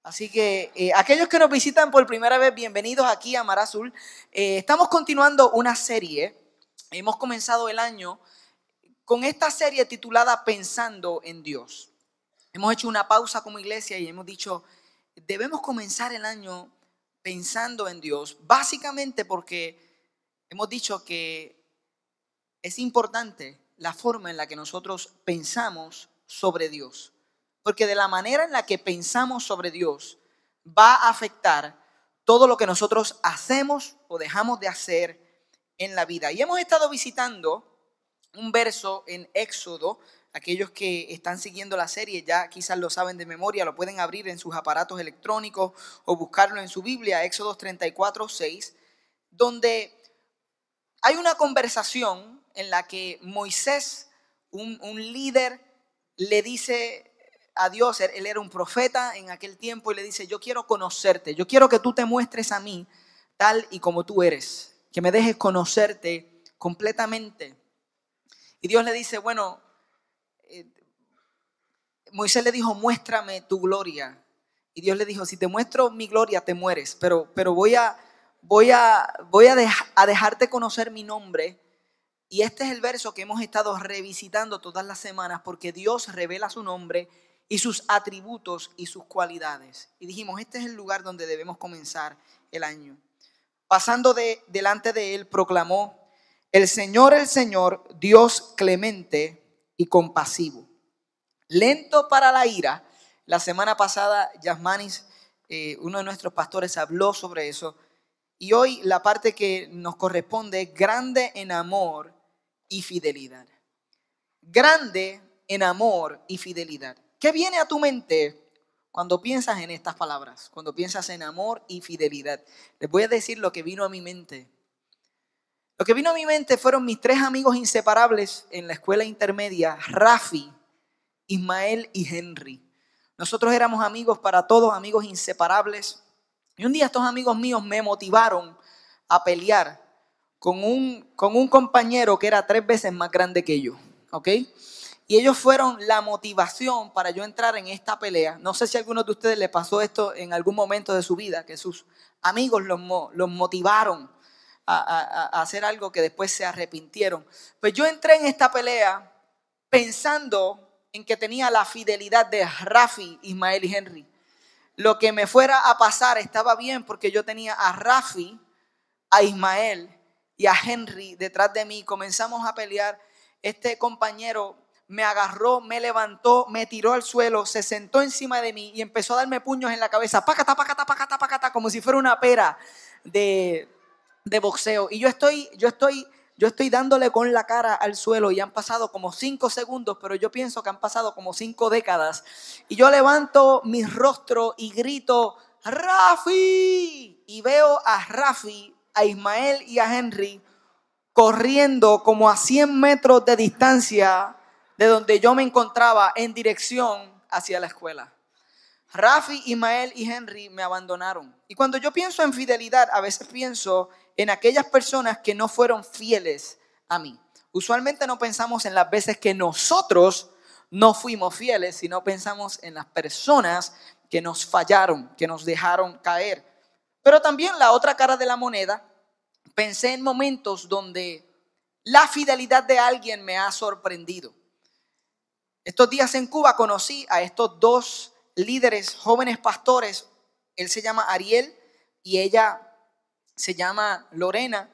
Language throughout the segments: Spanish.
Así que aquellos que nos visitan por primera vez, bienvenidos aquí a Mar Azul. Estamos continuando una serie. Hemos comenzado el año con esta serie titulada Pensando en Dios. Hemos hecho una pausa como iglesia y hemos dicho, debemos comenzar el año pensando en Dios, básicamente porque hemos dicho que es importante la forma en la que nosotros pensamos sobre Dios. Porque de la manera en la que pensamos sobre Dios va a afectar todo lo que nosotros hacemos o dejamos de hacer en la vida. Y hemos estado visitando un verso en Éxodo. Aquellos que están siguiendo la serie ya quizás lo saben de memoria, lo pueden abrir en sus aparatos electrónicos o buscarlo en su Biblia, Éxodo 34:6, donde hay una conversación en la que Moisés, un líder, le dice a Dios, él era un profeta en aquel tiempo, y le dice, yo quiero conocerte, yo quiero que tú te muestres a mí tal y como tú eres, que me dejes conocerte completamente. Y Dios le dice, bueno, Moisés le dijo, muéstrame tu gloria. Y Dios le dijo, si te muestro mi gloria te mueres, pero voy a dejarte conocer mi nombre. Y este es el verso que hemos estado revisitando todas las semanas, porque Dios revela su nombre y sus atributos y sus cualidades. Y dijimos, este es el lugar donde debemos comenzar el año. Pasando delante de él, proclamó, el Señor, Dios clemente y compasivo, lento para la ira. La semana pasada, Yasmanis, uno de nuestros pastores, habló sobre eso. Y hoy la parte que nos corresponde es grande en amor y fidelidad. Grande en amor y fidelidad. ¿Qué viene a tu mente cuando piensas en estas palabras? Cuando piensas en amor y fidelidad. Les voy a decir lo que vino a mi mente. Lo que vino a mi mente fueron mis 3 amigos inseparables en la escuela intermedia, Rafi, Ismael y Henry. Nosotros éramos amigos para todos, amigos inseparables. Y un día estos amigos míos me motivaron a pelear con un compañero que era 3 veces más grande que yo, ¿ok? Y ellos fueron la motivación para yo entrar en esta pelea. No sé si a alguno de ustedes le pasó esto en algún momento de su vida, que sus amigos los motivaron a hacer algo que después se arrepintieron. Pues yo entré en esta pelea pensando en que tenía la fidelidad de Rafi, Ismael y Henry. Lo que me fuera a pasar estaba bien porque yo tenía a Rafi, a Ismael y a Henry detrás de mí. Comenzamos a pelear. Este compañero me agarró, me levantó, me tiró al suelo, se sentó encima de mí y empezó a darme puños en la cabeza, pácata, pácata, pácata, pácata, como si fuera una pera de boxeo. Y yo estoy dándole con la cara al suelo y han pasado como 5 segundos, pero yo pienso que han pasado como 5 décadas. Y yo levanto mi rostro y grito, ¡Rafi! Y veo a Rafi, a Ismael y a Henry corriendo como a 100 metros de distancia de donde yo me encontraba en dirección hacia la escuela. Rafi, Ismael y Henry me abandonaron. Y cuando yo pienso en fidelidad, a veces pienso en aquellas personas que no fueron fieles a mí. Usualmente no pensamos en las veces que nosotros no fuimos fieles, sino pensamos en las personas que nos fallaron, que nos dejaron caer. Pero también la otra cara de la moneda, pensé en momentos donde la fidelidad de alguien me ha sorprendido. Estos días en Cuba conocí a estos 2 líderes, jóvenes pastores. Él se llama Ariel y ella se llama Lorena.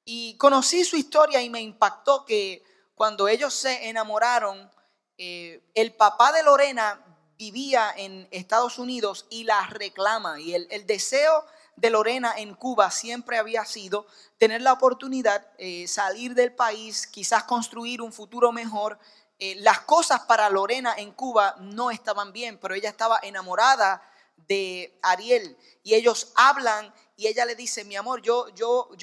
Y conocí su historia y me impactó que cuando ellos se enamoraron, el papá de Lorena vivía en Estados Unidos y la reclama. Y el deseo de Lorena en Cuba siempre había sido tener la oportunidad, salir del país, quizás construir un futuro mejor. Las cosas para Lorena en Cuba no estaban bien, pero ella estaba enamorada de Ariel y ellos hablan y ella le dice, mi amor, yo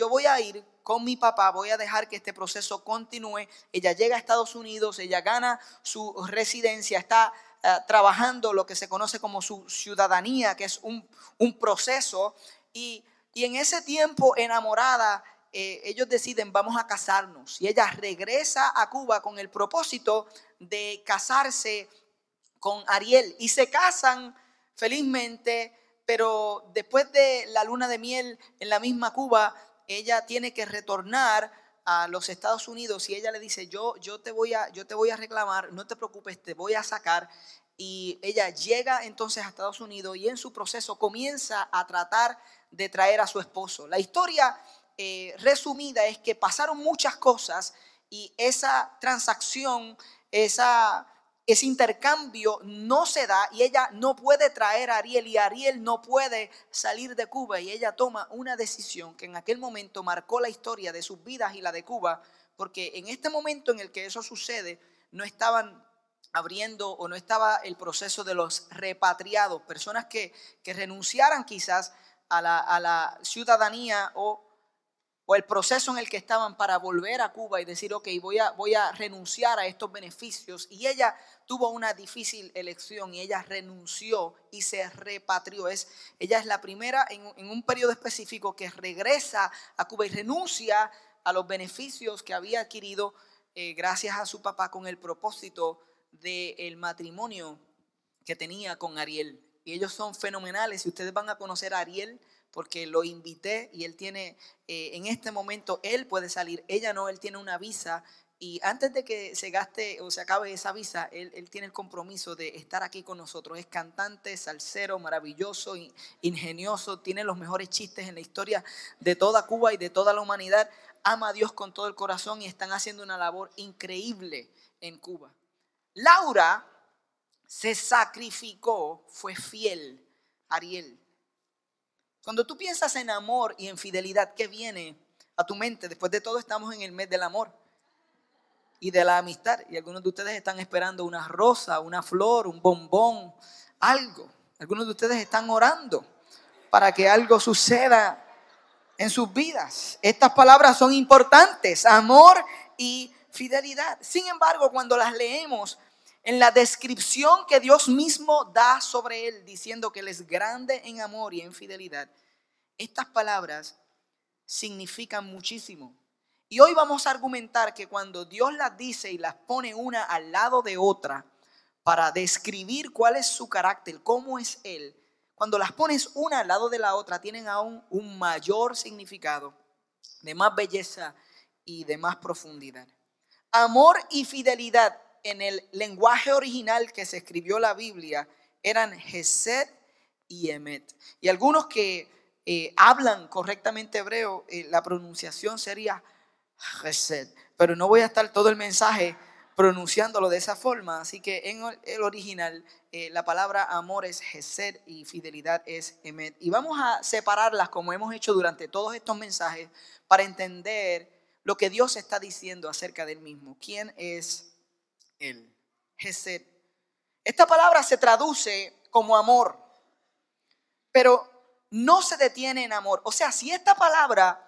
voy a ir con mi papá, voy a dejar que este proceso continúe. Ella llega a Estados Unidos, ella gana su residencia, está trabajando lo que se conoce como su ciudadanía, que es un proceso, y en ese tiempo enamorada, ellos deciden vamos a casarnos, y ella regresa a Cuba con el propósito de casarse con Ariel y se casan felizmente, pero después de la luna de miel en la misma Cuba, ella tiene que retornar a los Estados Unidos y ella le dice, yo te voy a reclamar, no te preocupes, te voy a sacar. Y ella llega entonces a Estados Unidos y en su proceso comienza a tratar de traer a su esposo. La historia resumida es que pasaron muchas cosas y esa transacción, ese intercambio no se da y ella no puede traer a Ariel y Ariel no puede salir de Cuba y ella toma una decisión que en aquel momento marcó la historia de sus vidas y la de Cuba, porque en este momento en el que eso sucede no estaban abriendo o no estaba el proceso de los repatriados, personas que renunciaran quizás a la ciudadanía o el proceso en el que estaban para volver a Cuba y decir, ok, voy a renunciar a estos beneficios. Y ella tuvo una difícil elección y ella renunció y se repatrió. Ella es la primera en un periodo específico que regresa a Cuba y renuncia a los beneficios que había adquirido gracias a su papá con el propósito del matrimonio que tenía con Ariel. Y ellos son fenomenales. Si ustedes van a conocer a Ariel, porque lo invité y él tiene, en este momento, él puede salir, ella no, él tiene una visa y antes de que se gaste o se acabe esa visa, él tiene el compromiso de estar aquí con nosotros. Es cantante, salsero, maravilloso, ingenioso, tiene los mejores chistes en la historia de toda Cuba y de toda la humanidad. Ama a Dios con todo el corazón y están haciendo una labor increíble en Cuba. Laura se sacrificó, fue fiel a Ariel. Cuando tú piensas en amor y en fidelidad, ¿qué viene a tu mente? Después de todo estamos en el mes del amor y de la amistad. Y algunos de ustedes están esperando una rosa, una flor, un bombón, algo. Algunos de ustedes están orando para que algo suceda en sus vidas. Estas palabras son importantes, amor y fidelidad. Sin embargo, cuando las leemos en la descripción que Dios mismo da sobre él, diciendo que él es grande en amor y en fidelidad, estas palabras significan muchísimo. Y hoy vamos a argumentar que cuando Dios las dice y las pone una al lado de otra para describir cuál es su carácter, cómo es él, cuando las pones una al lado de la otra, tienen aún un mayor significado, de más belleza y de más profundidad. Amor y fidelidad en el lenguaje original que se escribió la Biblia eran Hesed y Emet. Y algunos que hablan correctamente hebreo, la pronunciación sería Hesed. Pero no voy a estar todo el mensaje pronunciándolo de esa forma. Así que en el original la palabra amor es Hesed y fidelidad es Emet. Y vamos a separarlas como hemos hecho durante todos estos mensajes para entender lo que Dios está diciendo acerca del mismo. ¿Quién es él? Hesed. Esta palabra se traduce como amor, pero no se detiene en amor. O sea, si esta palabra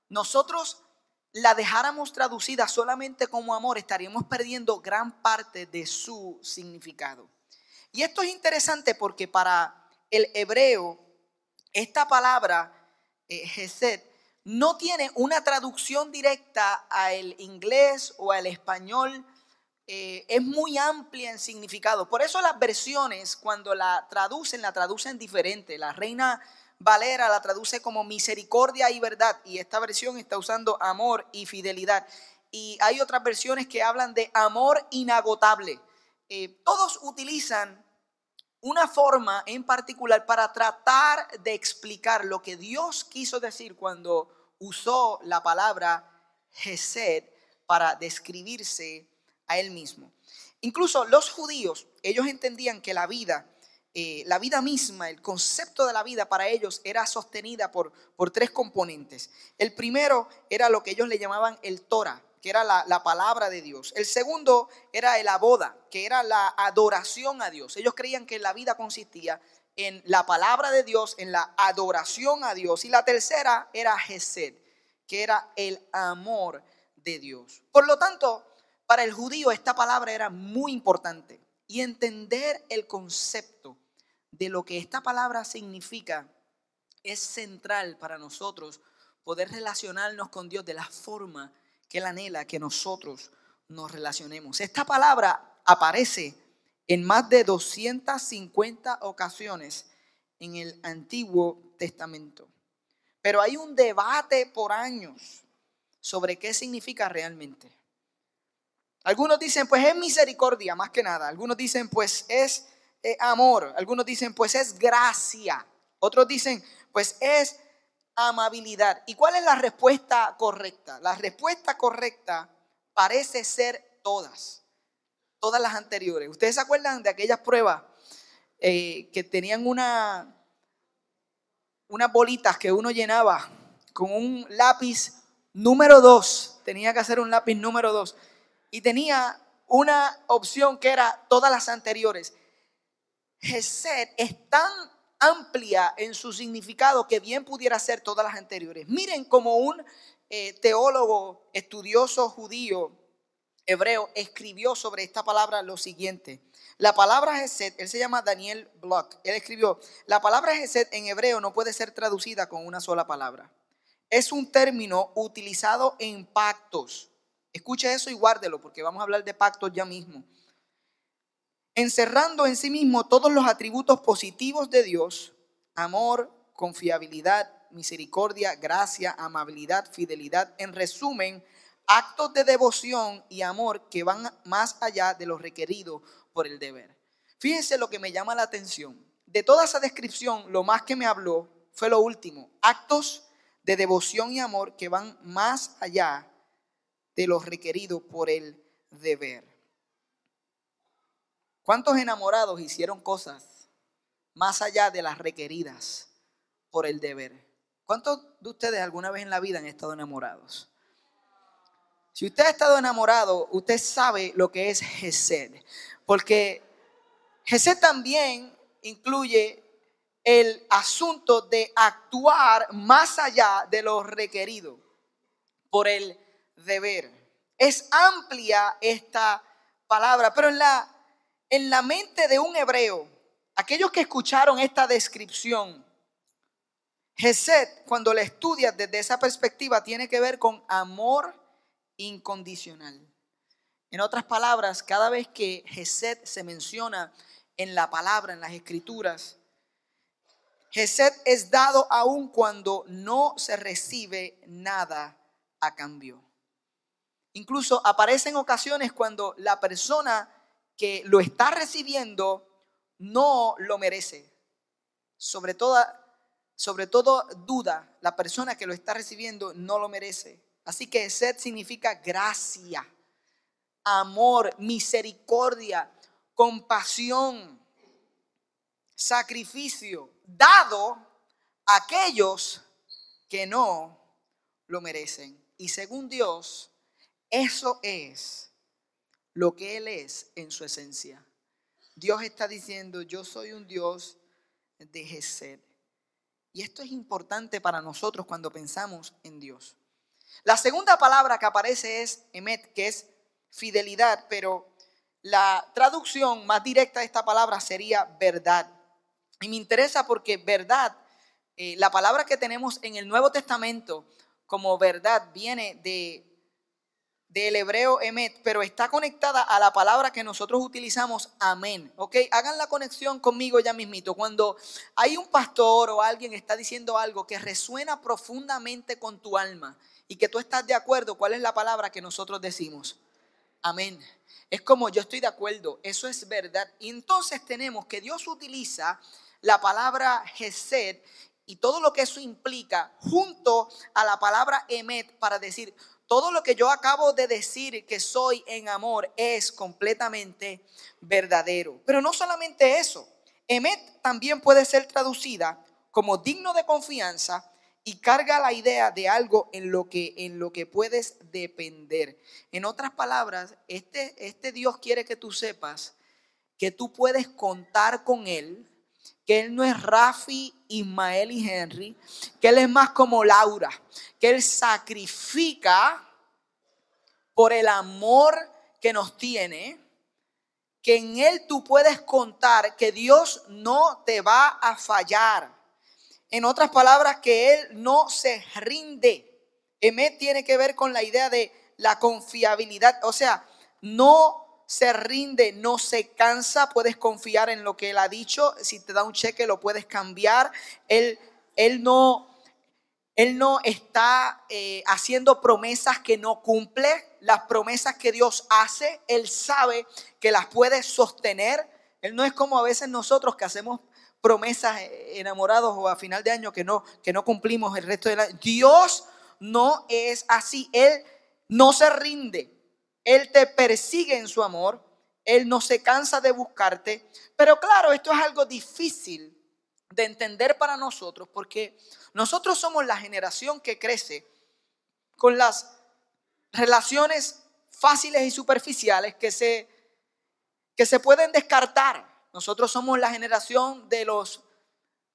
nosotros la dejáramos traducida solamente como amor, estaríamos perdiendo gran parte de su significado. Y esto es interesante porque para el hebreo, esta palabra, Hesed, no tiene una traducción directa al inglés o al español. Es muy amplia en significado. Por eso las versiones, cuando la traducen diferente. La Reina Valera la traduce como misericordia y verdad, y esta versión está usando amor y fidelidad. Y hay otras versiones que hablan de amor inagotable. Todos utilizan una forma en particular para tratar de explicar lo que Dios quiso decir cuando usó la palabra Hesed para describirse a él mismo. Incluso los judíos, ellos entendían que la vida misma, el concepto de la vida para ellos era sostenida por tres componentes. El primero era lo que ellos le llamaban el Torah, que era la palabra de Dios. El segundo era el aboda, que era la adoración a Dios. Ellos creían que la vida consistía en la palabra de Dios, en la adoración a Dios. Y la tercera era Hesed, que era el amor de Dios. Por lo tanto, para el judío esta palabra era muy importante. Y entender el concepto de lo que esta palabra significa es central para nosotros poder relacionarnos con Dios de la forma que Él anhela que nosotros nos relacionemos. Esta palabra aparece en más de 250 ocasiones en el Antiguo Testamento. Pero hay un debate por años sobre qué significa realmente. Algunos dicen, pues es misericordia, más que nada. Algunos dicen, pues es amor. Algunos dicen, pues es gracia. Otros dicen, pues es amabilidad. ¿Y cuál es la respuesta correcta? La respuesta correcta parece ser todas las anteriores. ¿Ustedes se acuerdan de aquellas pruebas que tenían unas bolitas que uno llenaba con un lápiz número 2? Tenía que hacer un lápiz número 2. Y tenía una opción que era todas las anteriores. Hesed es tan amplia en su significado que bien pudiera ser todas las anteriores. Miren como un teólogo estudioso judío hebreo escribió sobre esta palabra lo siguiente. La palabra Hesed, él se llama Daniel Block, él escribió, la palabra Hesed en hebreo no puede ser traducida con una sola palabra. Es un término utilizado en pactos. Escuche eso y guárdelo porque vamos a hablar de pactos ya mismo. Encerrando en sí mismo todos los atributos positivos de Dios: amor, confiabilidad, misericordia, gracia, amabilidad, fidelidad. En resumen, actos de devoción y amor que van más allá de lo requerido por el deber. Fíjense lo que me llama la atención. De toda esa descripción, lo más que me habló fue lo último: actos de devoción y amor que van más allá de lo requerido por el deber. ¿Cuántos enamorados hicieron cosas más allá de las requeridas por el deber? ¿Cuántos de ustedes alguna vez en la vida han estado enamorados? Si usted ha estado enamorado, usted sabe lo que es Hesed. Porque Hesed también incluye el asunto de actuar más allá de lo requerido por el deber. Es amplia esta palabra, pero en la mente de un hebreo, aquellos que escucharon esta descripción, Hesed, cuando la estudias desde esa perspectiva, tiene que ver con amor incondicional. En otras palabras, cada vez que Hesed se menciona en la palabra, en las escrituras, Hesed es dado aun cuando no se recibe nada a cambio. Incluso aparece en ocasiones cuando la persona que lo está recibiendo no lo merece. Sobre todo duda, la persona que lo está recibiendo no lo merece. Así que Hesed significa gracia, amor, misericordia, compasión, sacrificio, dado a aquellos que no lo merecen. Y según Dios, eso es lo que Él es en su esencia. Dios está diciendo, yo soy un Dios de Hesed. Y esto es importante para nosotros cuando pensamos en Dios. La segunda palabra que aparece es emet, que es fidelidad, pero la traducción más directa de esta palabra sería verdad. Y me interesa porque verdad, la palabra que tenemos en el Nuevo Testamento como verdad viene del hebreo emet, pero está conectada a la palabra que nosotros utilizamos, amén. ¿Ok? Hagan la conexión conmigo ya mismito. Cuando hay un pastor o alguien está diciendo algo que resuena profundamente con tu alma y que tú estás de acuerdo, ¿cuál es la palabra que nosotros decimos? Amén. Es como yo estoy de acuerdo, eso es verdad. Y entonces tenemos que Dios utiliza la palabra Hesed y todo lo que eso implica junto a la palabra emet para decir, todo lo que yo acabo de decir que soy en amor es completamente verdadero. Pero no solamente eso, emet también puede ser traducida como digno de confianza y carga la idea de algo en lo que puedes depender. En otras palabras, este Dios quiere que tú sepas que tú puedes contar con Él, que Él no es Rafi, Ismael y Henry, que Él es más como Laura, que Él sacrifica por el amor que nos tiene, que en Él tú puedes contar que Dios no te va a fallar. En otras palabras, que Él no se rinde. Emet tiene que ver con la idea de la confiabilidad, o sea, no se rinde, no se cansa. Puedes confiar en lo que Él ha dicho. Si te da un cheque, lo puedes cambiar. Él no está haciendo promesas que no cumple. Las promesas que Dios hace, Él sabe que las puede sostener. Él no es como a veces nosotros que hacemos promesas enamorados o a final de año que no cumplimos el resto del año. Dios no es así. Él no se rinde. Él te persigue en su amor. Él no se cansa de buscarte. Pero claro, esto es algo difícil de entender para nosotros, porque nosotros somos la generación que crece con las relaciones fáciles y superficiales que se pueden descartar. Nosotros somos la generación de los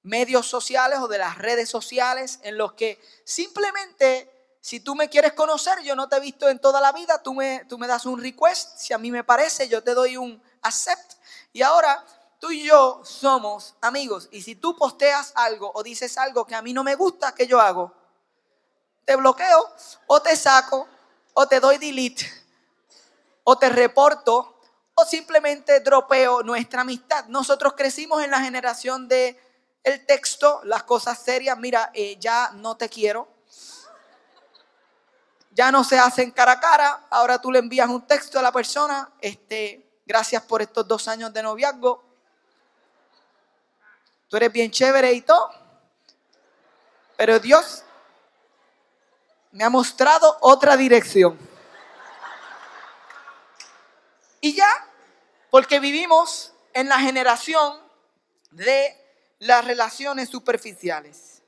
medios sociales o de las redes sociales, en los que simplemente, si tú me quieres conocer, yo no te he visto en toda la vida, tú me das un request, si a mí me parece, yo te doy un accept, y ahora tú y yo somos amigos. Y si tú posteas algo o dices algo que a mí no me gusta, ¿qué yo hago? Te bloqueo, o te saco, o te doy delete, o te reporto, o simplemente dropeo nuestra amistad. Nosotros crecimos en la generación de el texto, las cosas serias. Mira, ya no te quiero. Ya no se hacen cara a cara. Ahora tú le envías un texto a la persona. Gracias por estos 2 años de noviazgo. Tú eres bien chévere y todo. Pero Dios me ha mostrado otra dirección. Y ya, porque vivimos en la generación de las relaciones superficiales.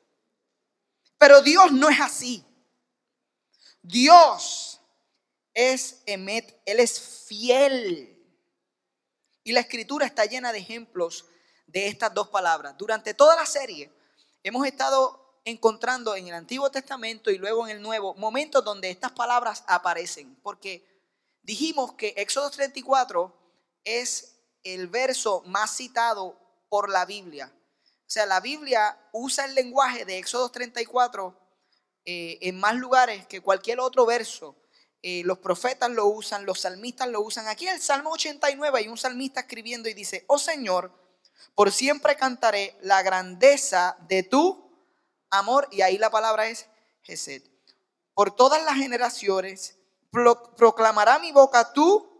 Pero Dios no es así. Dios es Emet, Él es fiel. Y la escritura está llena de ejemplos de estas dos palabras. Durante toda la serie hemos estado encontrando en el Antiguo Testamento y luego en el Nuevo momentos donde estas palabras aparecen. Porque dijimos que Éxodo 34 es el verso más citado por la Biblia. O sea, la Biblia usa el lenguaje de Éxodo 34 en más lugares que cualquier otro verso. Los profetas lo usan, los salmistas lo usan. Aquí en el Salmo 89 hay un salmista escribiendo y dice: oh Señor, por siempre cantaré la grandeza de tu amor. Y ahí la palabra es Hesed. Por todas las generaciones proclamará mi boca tu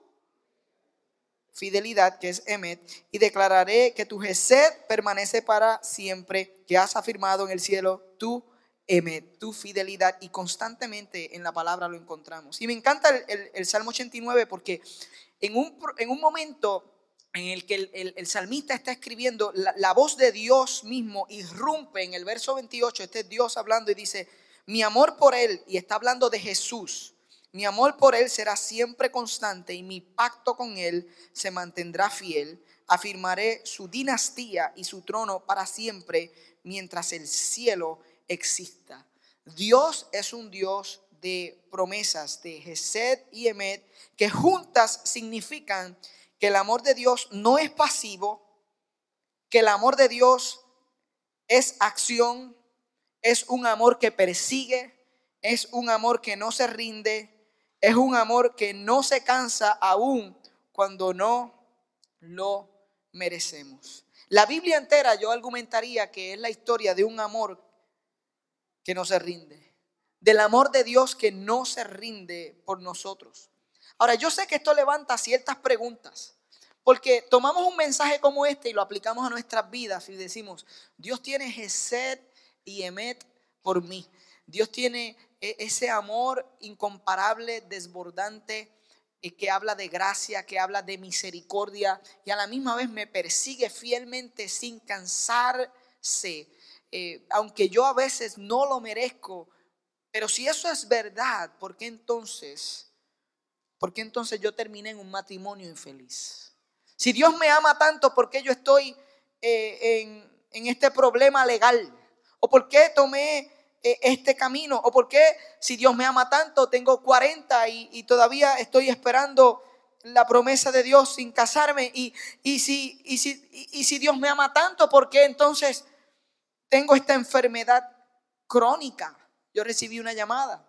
fidelidad, que es Emet, y declararé que tu Hesed permanece para siempre, que has afirmado en el cielo tu Emet, tu fidelidad. Y constantemente en la palabra lo encontramos. Y me encanta el Salmo 89 porque en un momento en el que el salmista está escribiendo, la voz de Dios mismo irrumpe en el verso 28. Este es Dios hablando y dice: mi amor por él, y está hablando de Jesús, mi amor por él será siempre constante y mi pacto con él se mantendrá fiel. Afirmaré su dinastía y su trono para siempre mientras el cielo exista. Dios es un Dios de promesas, de Hesed y Emet, que juntas significan que el amor de Dios no es pasivo, que el amor de Dios es acción, es un amor que persigue, es un amor que no se rinde, es un amor que no se cansa aún cuando no lo merecemos. La Biblia entera, yo argumentaría que es la historia de un amor que no se rinde, del amor de Dios que no se rinde por nosotros. Ahora, yo sé que esto levanta ciertas preguntas, porque tomamos un mensaje como este y lo aplicamos a nuestras vidas y decimos: Dios tiene Hesed y Emet por mí. Dios tiene ese amor incomparable, desbordante, que habla de gracia, que habla de misericordia, y a la misma vez me persigue fielmente sin cansarse, aunque yo a veces no lo merezco. Pero si eso es verdad, ¿por qué entonces yo terminé en un matrimonio infeliz? Si Dios me ama tanto, ¿por qué yo estoy en este problema legal? ¿O por qué tomé este camino? ¿O por qué, si Dios me ama tanto, tengo 40 y todavía estoy esperando la promesa de Dios sin casarme? Y si Dios me ama tanto, ¿por qué entonces tengo esta enfermedad crónica? Yo recibí una llamada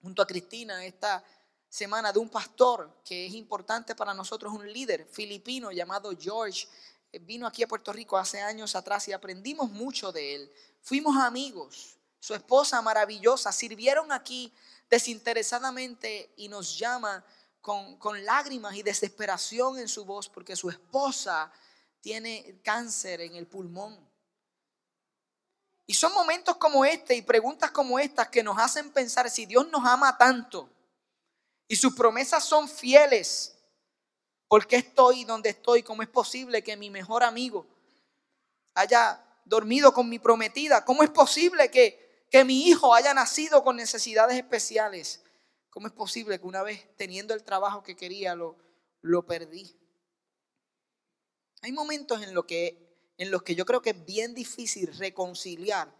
junto a Cristina esta semana de un pastor que es importante para nosotros, un líder filipino llamado George. Vino aquí a Puerto Rico hace años atrás y aprendimos mucho de él. Fuimos amigos. Su esposa maravillosa, sirvieron aquí desinteresadamente y nos llama con lágrimas y desesperación en su voz porque su esposa tiene cáncer en el pulmón. Y son momentos como este y preguntas como estas que nos hacen pensar, si Dios nos ama tanto y sus promesas son fieles, ¿por qué estoy donde estoy? ¿Cómo es posible que mi mejor amigo haya dormido con mi prometida? ¿Cómo es posible que mi hijo haya nacido con necesidades especiales? ¿Cómo es posible que una vez teniendo el trabajo que quería lo perdí? Hay momentos en los que yo creo que es bien difícil reconciliar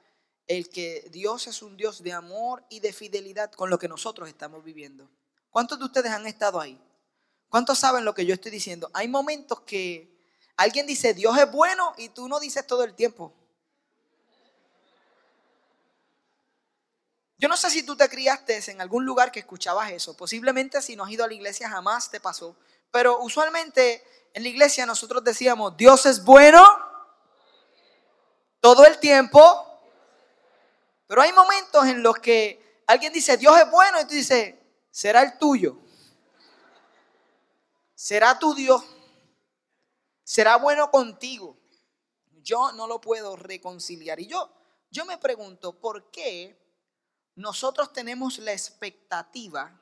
el que Dios es un Dios de amor y de fidelidad con lo que nosotros estamos viviendo. ¿Cuántos de ustedes han estado ahí? ¿Cuántos saben lo que yo estoy diciendo? Hay momentos que alguien dice Dios es bueno y tú no dices todo el tiempo. Yo no sé si tú te criaste en algún lugar que escuchabas eso. Posiblemente si no has ido a la iglesia jamás te pasó. Pero usualmente en la iglesia nosotros decíamos Dios es bueno todo el tiempo. Pero hay momentos en los que alguien dice Dios es bueno y tú dices, ¿será el tuyo? ¿Será tu Dios? ¿Será bueno contigo? Yo no lo puedo reconciliar. Y yo me pregunto, ¿por qué nosotros tenemos la expectativa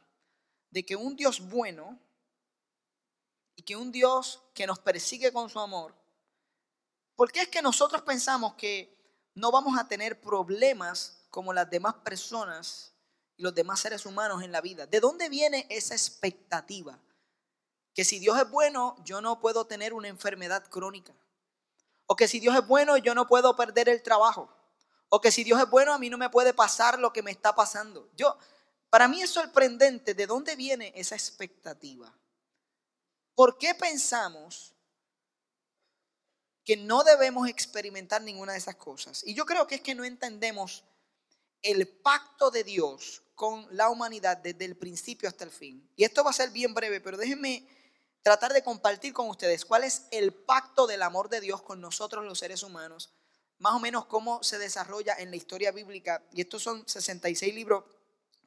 de que un Dios bueno y que un Dios que nos persigue con su amor, por qué es que nosotros pensamos que no vamos a tener problemas como las demás personas y los demás seres humanos en la vida? ¿De dónde viene esa expectativa? Que si Dios es bueno, yo no puedo tener una enfermedad crónica. O que si Dios es bueno, yo no puedo perder el trabajo. O que si Dios es bueno, a mí no me puede pasar lo que me está pasando. Para mí es sorprendente de dónde viene esa expectativa. ¿Por qué pensamos que no debemos experimentar ninguna de esas cosas? Y yo creo que es que no entendemos el pacto de Dios con la humanidad desde el principio hasta el fin. Y esto va a ser bien breve, pero déjenme tratar de compartir con ustedes cuál es el pacto del amor de Dios con nosotros los seres humanos, más o menos cómo se desarrolla en la historia bíblica. Y estos son 66 libros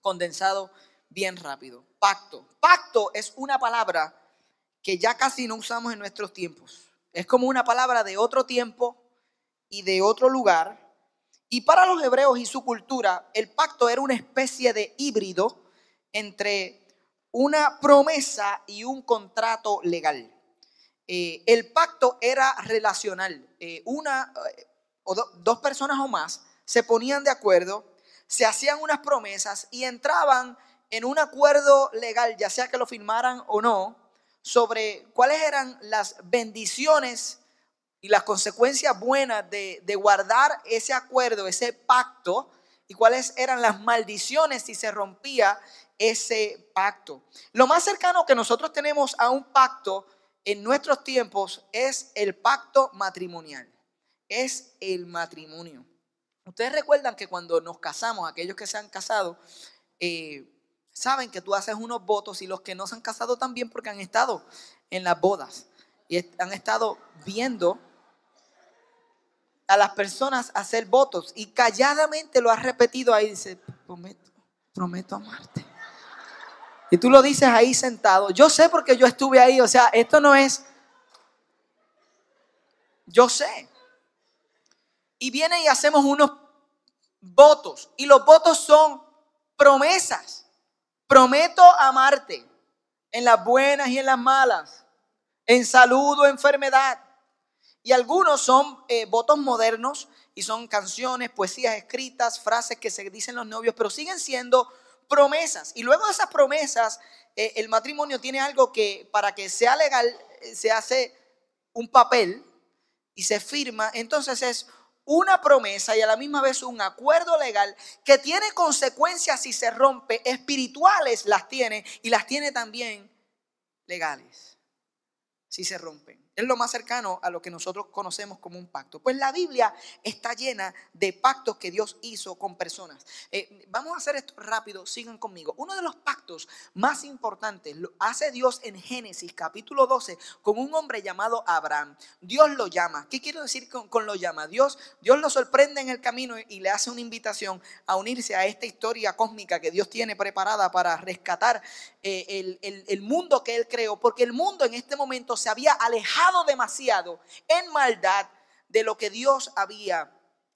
condensados bien rápido. Pacto. Pacto es una palabra que ya casi no usamos en nuestros tiempos. Es como una palabra de otro tiempo y de otro lugar. Y para los hebreos y su cultura, el pacto era una especie de híbrido entre una promesa y un contrato legal. El pacto era relacional. Dos personas o más se ponían de acuerdo, se hacían unas promesas y entraban en un acuerdo legal, ya sea que lo firmaran o no, sobre cuáles eran las bendiciones y las consecuencias buenas de guardar ese acuerdo, ese pacto, y cuáles eran las maldiciones si se rompía ese pacto. Lo más cercano que nosotros tenemos a un pacto en nuestros tiempos es el pacto matrimonial. Es el matrimonio. Ustedes recuerdan que cuando nos casamos, aquellos que se han casado, saben que tú haces unos votos, y los que no se han casado también, porque han estado en las bodas y han estado viendo a las personas hacer votos, y calladamente lo has repetido ahí, dice, prometo amarte. Y tú lo dices ahí sentado. Yo sé porque yo estuve ahí, o sea, esto no es, yo sé. Y viene y hacemos unos votos, y los votos son promesas. Prometo amarte en las buenas y en las malas, en salud o enfermedad. Y algunos son votos modernos y son canciones, poesías escritas, frases que se dicen los novios, pero siguen siendo promesas. Y luego de esas promesas, el matrimonio tiene algo que para que sea legal se hace un papel y se firma. Entonces es una promesa y a la misma vez un acuerdo legal que tiene consecuencias si se rompe, espirituales las tiene, y las tiene también legales si se rompen. Es lo más cercano a lo que nosotros conocemos como un pacto. Pues la Biblia está llena de pactos que Dios hizo con personas. Vamos a hacer esto rápido, sigan conmigo. Uno de los pactos más importantes lo hace Dios en Génesis capítulo 12 con un hombre llamado Abraham. Dios lo llama. ¿Qué quiero decir con lo llama? Dios lo sorprende en el camino y le hace una invitación a unirse a esta historia cósmica que Dios tiene preparada para rescatar el mundo que Él creó. Porque el mundo en este momento se había alejado demasiado en maldad de lo que Dios había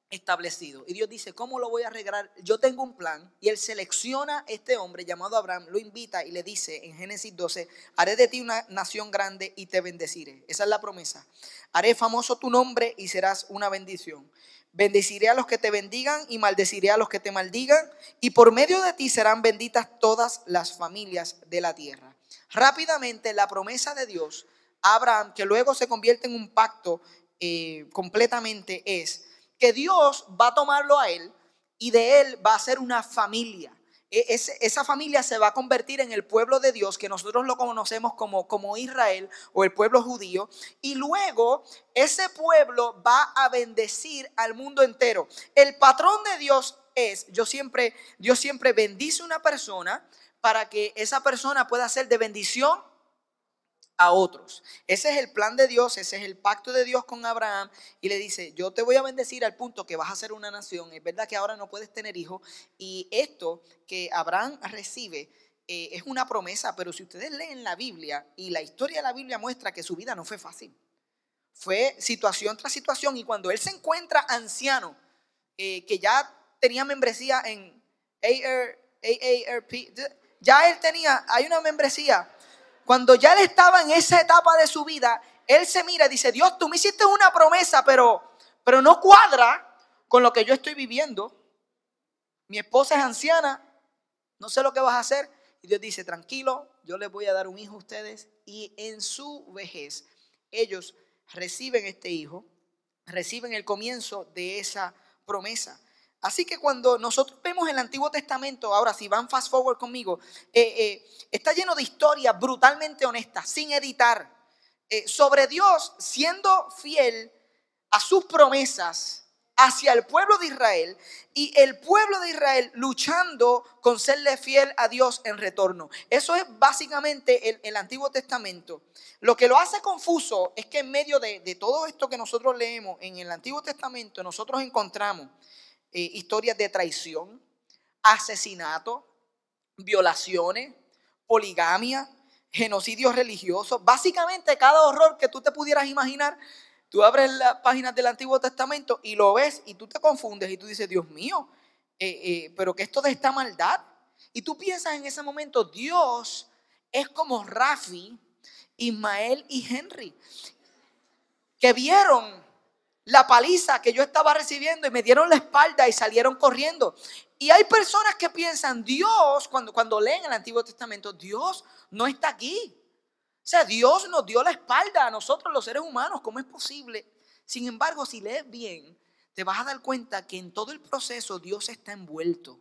establecido. Y Dios dice, ¿cómo lo voy a arreglar? Yo tengo un plan. Y Él selecciona a este hombre llamado Abraham, lo invita y le dice en Génesis 12, haré de ti una nación grande y te bendeciré. Esa es la promesa. Haré famoso tu nombre y serás una bendición. Bendeciré a los que te bendigan y maldeciré a los que te maldigan, y por medio de ti serán benditas todas las familias de la tierra. Rápidamente la promesa de Dios a Abraham, que luego se convierte en un pacto completamente, es que Dios va a tomarlo a él y de él va a ser una familia. Esa familia se va a convertir en el pueblo de Dios, que nosotros lo conocemos como Israel o el pueblo judío, y luego ese pueblo va a bendecir al mundo entero. El patrón de Dios es, Dios siempre bendice a una persona para que esa persona pueda ser de bendición a otros. Ese es el plan de Dios, ese es el pacto de Dios con Abraham, y le dice, yo te voy a bendecir al punto que vas a ser una nación. Es verdad que ahora no puedes tener hijos, y esto que Abraham recibe es una promesa, pero si ustedes leen la Biblia, y la historia de la Biblia muestra que su vida no fue fácil, fue situación tras situación, y cuando él se encuentra anciano, que ya tenía membresía en AARP, ya él hay una membresía. Cuando ya él estaba en esa etapa de su vida, él se mira y dice, Dios, tú me hiciste una promesa, pero no cuadra con lo que yo estoy viviendo. Mi esposa es anciana, no sé lo que vas a hacer. Y Dios dice, tranquilo, yo les voy a dar un hijo a ustedes. Y en su vejez, ellos reciben este hijo, reciben el comienzo de esa promesa. Así que cuando nosotros vemos el Antiguo Testamento, ahora si van fast forward conmigo, está lleno de historias brutalmente honestas, sin editar, sobre Dios siendo fiel a sus promesas hacia el pueblo de Israel, y el pueblo de Israel luchando con serle fiel a Dios en retorno. Eso es básicamente el Antiguo Testamento. Lo que lo hace confuso es que en medio de todo esto que nosotros leemos en el Antiguo Testamento, nosotros encontramos historias de traición, asesinato, violaciones, poligamia, genocidios religiosos. Básicamente cada horror que tú te pudieras imaginar, tú abres las páginas del Antiguo Testamento y lo ves y tú te confundes y tú dices, Dios mío, pero ¿qué es toda esta maldad? Y tú piensas en ese momento, Dios es como Rafi, Ismael y Henry, que vieron la paliza que yo estaba recibiendo y me dieron la espalda y salieron corriendo. Y hay personas que piensan, Dios, cuando leen el Antiguo Testamento, Dios no está aquí. O sea, Dios nos dio la espalda a nosotros los seres humanos. ¿Cómo es posible? Sin embargo, si lees bien, te vas a dar cuenta que en todo el proceso Dios está envuelto.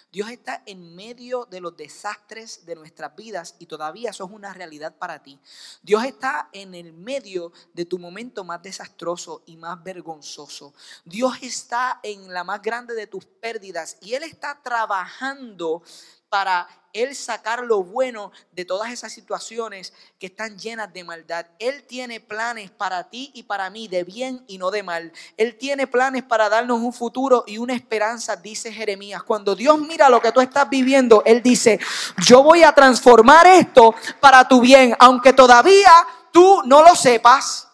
Dios está en medio de los desastres de nuestras vidas y todavía eso es una realidad para ti. Dios está en el medio de tu momento más desastroso y más vergonzoso. Dios está en la más grande de tus pérdidas y Él está trabajando para Él sacar lo bueno de todas esas situaciones que están llenas de maldad. Él tiene planes para ti y para mí de bien y no de mal. Él tiene planes para darnos un futuro y una esperanza, dice Jeremías. Cuando Dios mira lo que tú estás viviendo, Él dice, yo voy a transformar esto para tu bien, aunque todavía tú no lo sepas,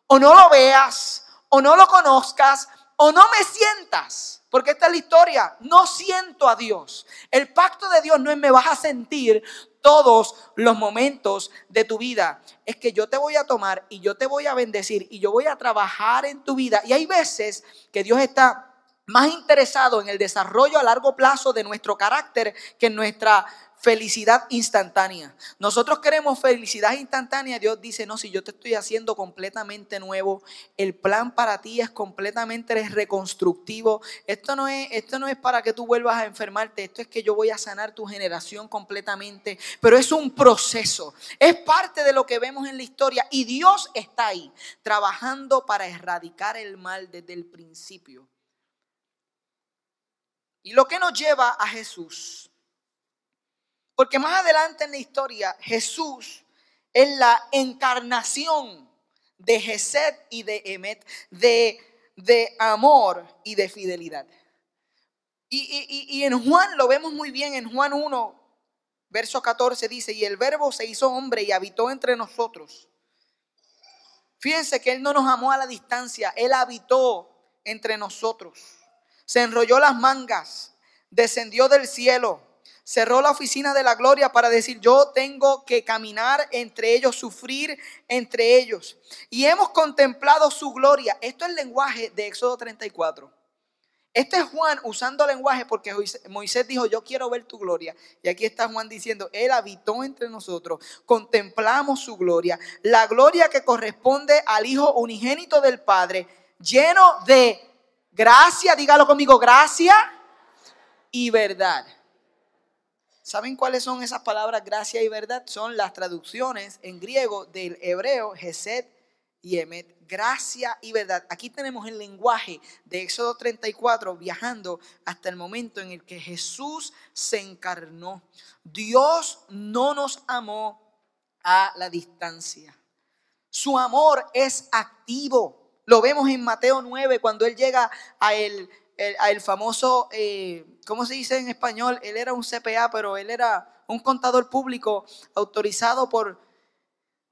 o no lo veas, o no lo conozcas, o no me sientas. Porque esta es la historia, no siento a Dios. El pacto de Dios no es me vas a sentir todos los momentos de tu vida. Es que yo te voy a tomar y yo te voy a bendecir y yo voy a trabajar en tu vida. Y hay veces que Dios está más interesado en el desarrollo a largo plazo de nuestro carácter que en nuestra felicidad instantánea. Nosotros queremos felicidad instantánea. Dios dice, no, si yo te estoy haciendo completamente nuevo, el plan para ti es completamente reconstructivo. Esto no es para que tú vuelvas a enfermarte. Esto es que yo voy a sanar tu generación completamente. Pero es un proceso. Es parte de lo que vemos en la historia. Y Dios está ahí, trabajando para erradicar el mal desde el principio. Y lo que nos lleva a Jesús. Porque más adelante en la historia, Jesús es la encarnación de Gesed y de Emet, de amor y de fidelidad. Y en Juan lo vemos muy bien, en Juan 1, verso 14 dice, y el verbo se hizo hombre y habitó entre nosotros. Fíjense que Él no nos amó a la distancia, Él habitó entre nosotros. Se enrolló las mangas, descendió del cielo. Cerró la oficina de la gloria para decir, yo tengo que caminar entre ellos, sufrir entre ellos. Y hemos contemplado su gloria. Esto es el lenguaje de Éxodo 34. Este es Juan usando lenguaje porque Moisés dijo, yo quiero ver tu gloria. Y aquí está Juan diciendo, Él habitó entre nosotros, contemplamos su gloria. La gloria que corresponde al Hijo unigénito del Padre, lleno de gracia, dígalo conmigo, gracia y verdad. ¿Saben cuáles son esas palabras gracia y verdad? Son las traducciones en griego del hebreo Gesed y Emet. Gracia y verdad. Aquí tenemos el lenguaje de Éxodo 34 viajando hasta el momento en el que Jesús se encarnó. Dios no nos amó a la distancia. Su amor es activo. Lo vemos en Mateo 9 cuando Él llega a el famoso, ¿cómo se dice en español? Él era un CPA, pero él era un contador público autorizado por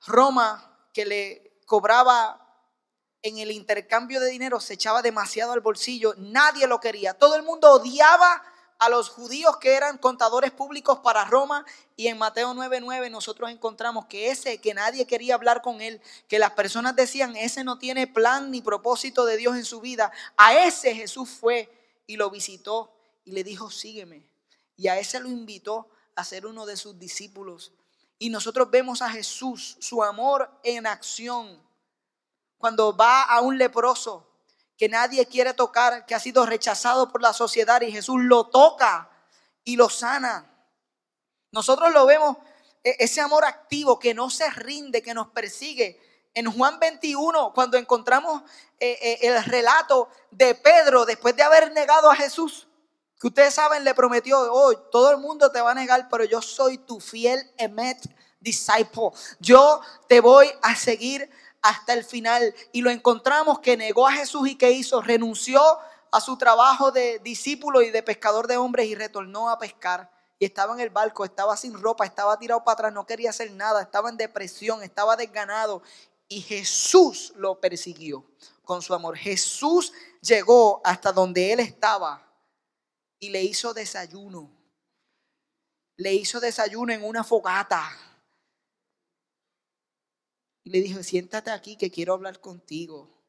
Roma que le cobraba en el intercambio de dinero, se echaba demasiado al bolsillo. Nadie lo quería. Todo el mundo odiaba a los judíos que eran contadores públicos para Roma. Y en Mateo 9:9 nosotros encontramos que ese que nadie quería hablar con él, que las personas decían, ese no tiene plan ni propósito de Dios en su vida. A ese Jesús fue y lo visitó y le dijo, sígueme. Y a ese lo invitó a ser uno de sus discípulos. Y nosotros vemos a Jesús, su amor en acción, cuando va a un leproso que nadie quiere tocar, que ha sido rechazado por la sociedad, y Jesús lo toca y lo sana. Nosotros lo vemos, ese amor activo que no se rinde, que nos persigue. En Juan 21, cuando encontramos el relato de Pedro después de haber negado a Jesús, que ustedes saben, le prometió, oh, todo el mundo te va a negar, pero yo soy tu fiel Emet disciple. Yo te voy a seguir hasta el final. Y lo encontramos que negó a Jesús y que hizo, renunció a su trabajo de discípulo y de pescador de hombres y retornó a pescar. Y estaba en el barco, estaba sin ropa, estaba tirado para atrás, no quería hacer nada, estaba en depresión, estaba desganado. Y Jesús lo persiguió con su amor. Jesús llegó hasta donde él estaba y le hizo desayuno. Le hizo desayuno en una fogata. Y le dijo, siéntate aquí que quiero hablar contigo.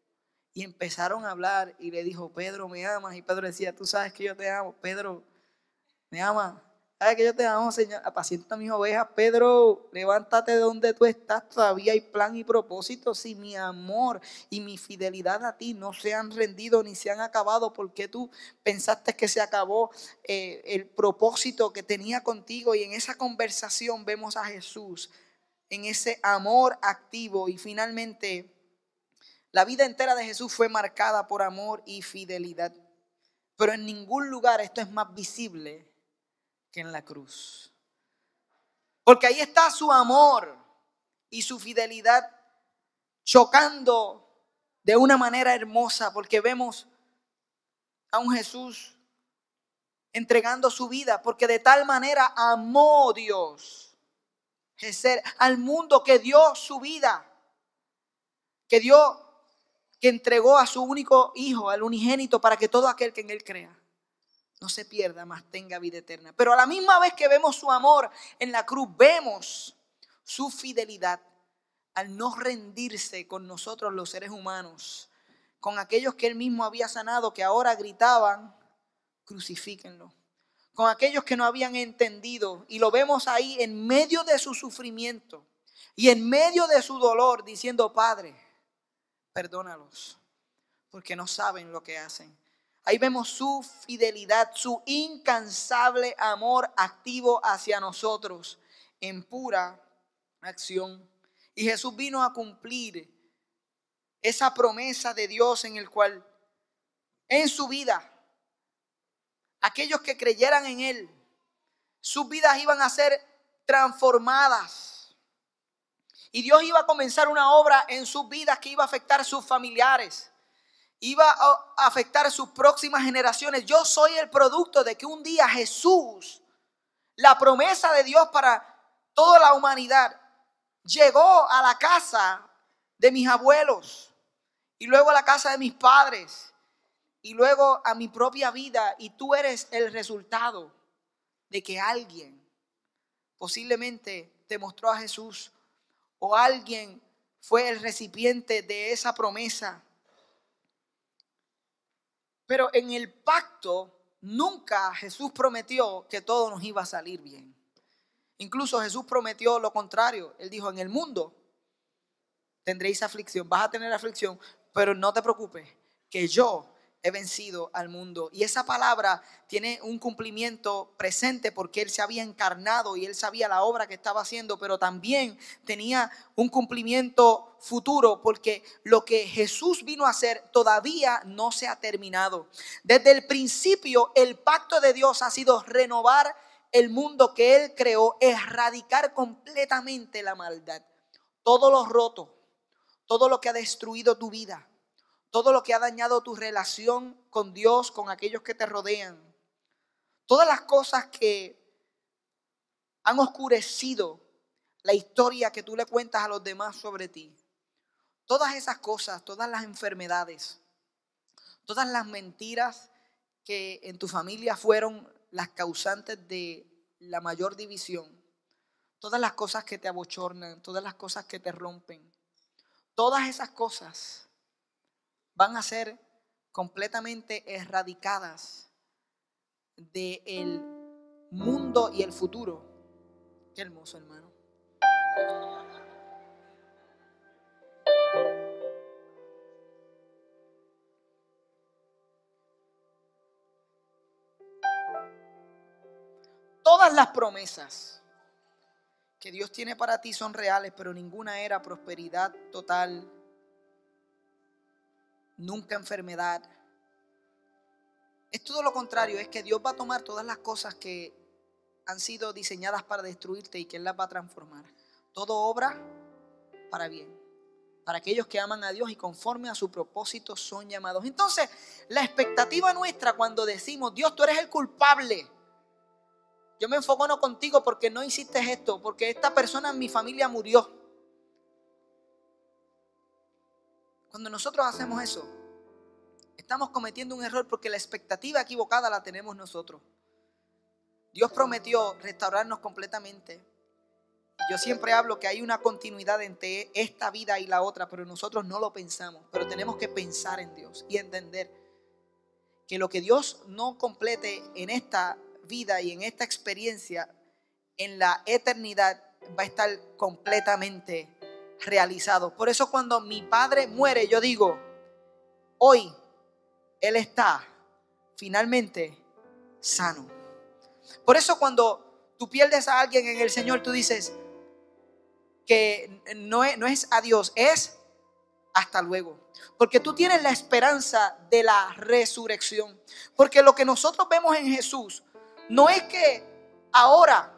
Y empezaron a hablar y le dijo, Pedro, ¿me amas? Y Pedro decía, tú sabes que yo te amo. Pedro, ¿me amas? ¿Sabes que yo te amo, Señor? Apacienta mis ovejas. Pedro, levántate de donde tú estás. Todavía hay plan y propósito. Si mi amor y mi fidelidad a ti no se han rendido ni se han acabado, ¿por qué tú pensaste que se acabó el propósito que tenía contigo? Y en esa conversación vemos a Jesús en ese amor activo. Y finalmente la vida entera de Jesús fue marcada por amor y fidelidad. Pero en ningún lugar esto es más visible que en la cruz. Porque ahí está su amor y su fidelidad chocando de una manera hermosa. Porque vemos a un Jesús entregando su vida. Porque de tal manera amó Dios al mundo que dio su vida, que entregó a su único hijo, al unigénito, para que todo aquel que en él crea no se pierda, mas tenga vida eterna. Pero a la misma vez que vemos su amor en la cruz, vemos su fidelidad al no rendirse con nosotros los seres humanos, con aquellos que él mismo había sanado, que ahora gritaban, crucifíquenlo. con aquellos que no habían entendido. Y lo vemos ahí en medio de su sufrimiento y en medio de su dolor, diciendo: Padre, perdónalos, porque no saben lo que hacen. Ahí vemos su fidelidad, su incansable amor activo hacia nosotros en pura acción. Y Jesús vino a cumplir esa promesa de Dios en el cual en su vida, aquellos que creyeran en Él, sus vidas iban a ser transformadas. Y Dios iba a comenzar una obra en sus vidas que iba a afectar a sus familiares, iba a afectar a sus próximas generaciones. Yo soy el producto de que un día Jesús, la promesa de Dios para toda la humanidad, llegó a la casa de mis abuelos y luego a la casa de mis padres y luego a mi propia vida. Y tú eres el resultado de que alguien posiblemente te mostró a Jesús, o alguien fue el recipiente de esa promesa. Pero en el pacto nunca Jesús prometió que todo nos iba a salir bien. Incluso Jesús prometió lo contrario. Él dijo: en el mundo tendréis aflicción, vas a tener aflicción, pero no te preocupes, que yo he vencido al mundo. Y esa palabra tiene un cumplimiento presente porque Él se había encarnado y Él sabía la obra que estaba haciendo, pero también tenía un cumplimiento futuro porque lo que Jesús vino a hacer todavía no se ha terminado. Desde el principio, el pacto de Dios ha sido renovar el mundo que Él creó, erradicar completamente la maldad, todo lo roto, todo lo que ha destruido tu vida, todo lo que ha dañado tu relación con Dios, con aquellos que te rodean, todas las cosas que han oscurecido la historia que tú le cuentas a los demás sobre ti. Todas esas cosas, todas las enfermedades, todas las mentiras que en tu familia fueron las causantes de la mayor división, todas las cosas que te abochornan, todas las cosas que te rompen, todas esas cosas van a ser completamente erradicadas del mundo y el futuro. Qué hermoso, hermano. Todas las promesas que Dios tiene para ti son reales, pero ninguna era prosperidad total, nunca enfermedad. Es todo lo contrario, es que Dios va a tomar todas las cosas que han sido diseñadas para destruirte y que Él las va a transformar. Todo obra para bien, para aquellos que aman a Dios y conforme a su propósito son llamados. Entonces, la expectativa nuestra cuando decimos: Dios, tú eres el culpable, yo me enfoco no contigo porque no hiciste esto, porque esta persona en mi familia murió. Cuando nosotros hacemos eso, estamos cometiendo un error porque la expectativa equivocada la tenemos nosotros. Dios prometió restaurarnos completamente. Yo siempre hablo que hay una continuidad entre esta vida y la otra, pero nosotros no lo pensamos. Pero tenemos que pensar en Dios y entender que lo que Dios no complete en esta vida y en esta experiencia, en la eternidad va a estar completamente realizado. Por eso cuando mi padre muere, yo digo: hoy Él está finalmente sano. Por eso cuando tú pierdes a alguien en el Señor, tú dices que no es adiós, es hasta luego. Porque tú tienes la esperanza de la resurrección. Porque lo que nosotros vemos en Jesús no es que ahora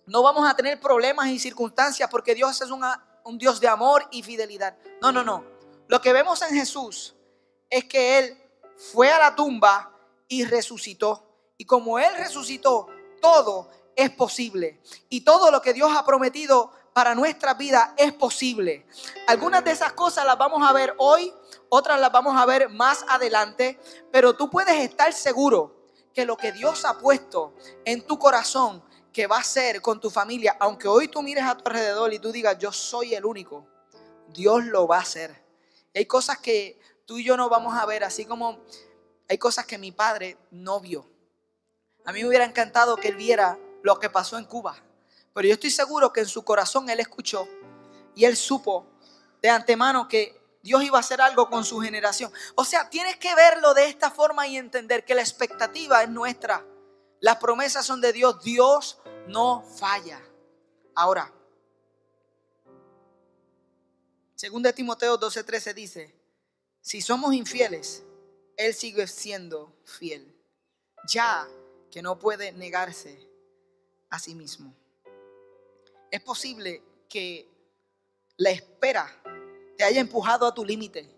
no vamos a tener problemas y circunstancias, porque Dios es un Dios de amor y fidelidad. No, no, no. Lo que vemos en Jesús es que Él fue a la tumba y resucitó. Y como Él resucitó, todo es posible. Y todo lo que Dios ha prometido para nuestra vida es posible. Algunas de esas cosas las vamos a ver hoy, otras las vamos a ver más adelante. Pero tú puedes estar seguro que lo que Dios ha puesto en tu corazón que va a hacer con tu familia, aunque hoy tú mires a tu alrededor y tú digas: yo soy el único, Dios lo va a hacer. Hay cosas que tú y yo no vamos a ver, así como hay cosas que mi padre no vio. A mí me hubiera encantado que él viera lo que pasó en Cuba. Pero yo estoy seguro que en su corazón él escuchó y él supo de antemano que Dios iba a hacer algo con su generación. O sea, tienes que verlo de esta forma y entender que la expectativa es nuestra. Las promesas son de Dios. Dios no falla. Ahora, 2 Timoteo 12:13 dice: si somos infieles, Él sigue siendo fiel, ya que no puede negarse a sí mismo. Es posible que la espera te haya empujado a tu límite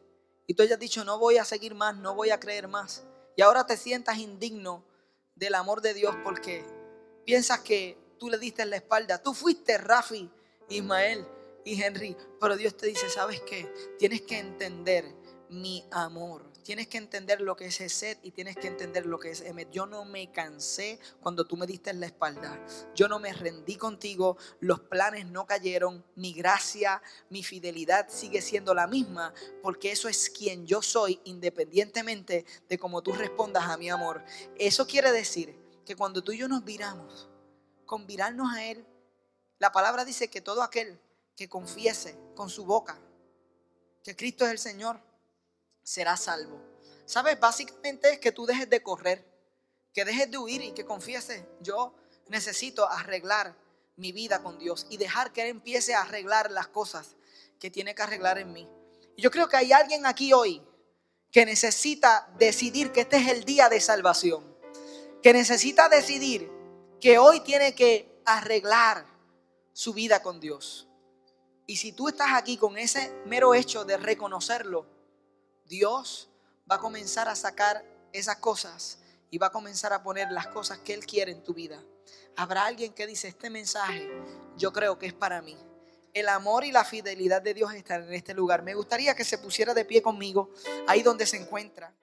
y tú hayas dicho: no voy a seguir más, no voy a creer más. Y ahora te sientas indigno del amor de Dios porque piensas que tú le diste en la espalda. Tú fuiste Rafi, Ismael y Henry, pero Dios te dice: ¿sabes qué? Tienes que entender mi amor. Tienes que entender lo que es Esed y tienes que entender lo que es Emet. Yo no me cansé cuando tú me diste en la espalda. Yo no me rendí contigo. Los planes no cayeron. Mi gracia, mi fidelidad sigue siendo la misma, porque eso es quien yo soy, independientemente de cómo tú respondas a mi amor. Eso quiere decir que cuando tú y yo nos viramos, con virarnos a Él, la palabra dice que todo aquel que confiese con su boca que Cristo es el Señor será salvo. ¿Sabes? Básicamente es que tú dejes de correr, que dejes de huir y que confieses: yo necesito arreglar mi vida con Dios y dejar que Él empiece a arreglar las cosas que tiene que arreglar en mí. Y yo creo que hay alguien aquí hoy que necesita decidir que este es el día de salvación, que necesita decidir que hoy tiene que arreglar su vida con Dios. Y si tú estás aquí con ese mero hecho de reconocerlo, Dios va a comenzar a sacar esas cosas y va a comenzar a poner las cosas que Él quiere en tu vida. Habrá alguien que dice: este mensaje yo creo que es para mí. El amor y la fidelidad de Dios están en este lugar. Me gustaría que se pusiera de pie conmigo ahí donde se encuentra.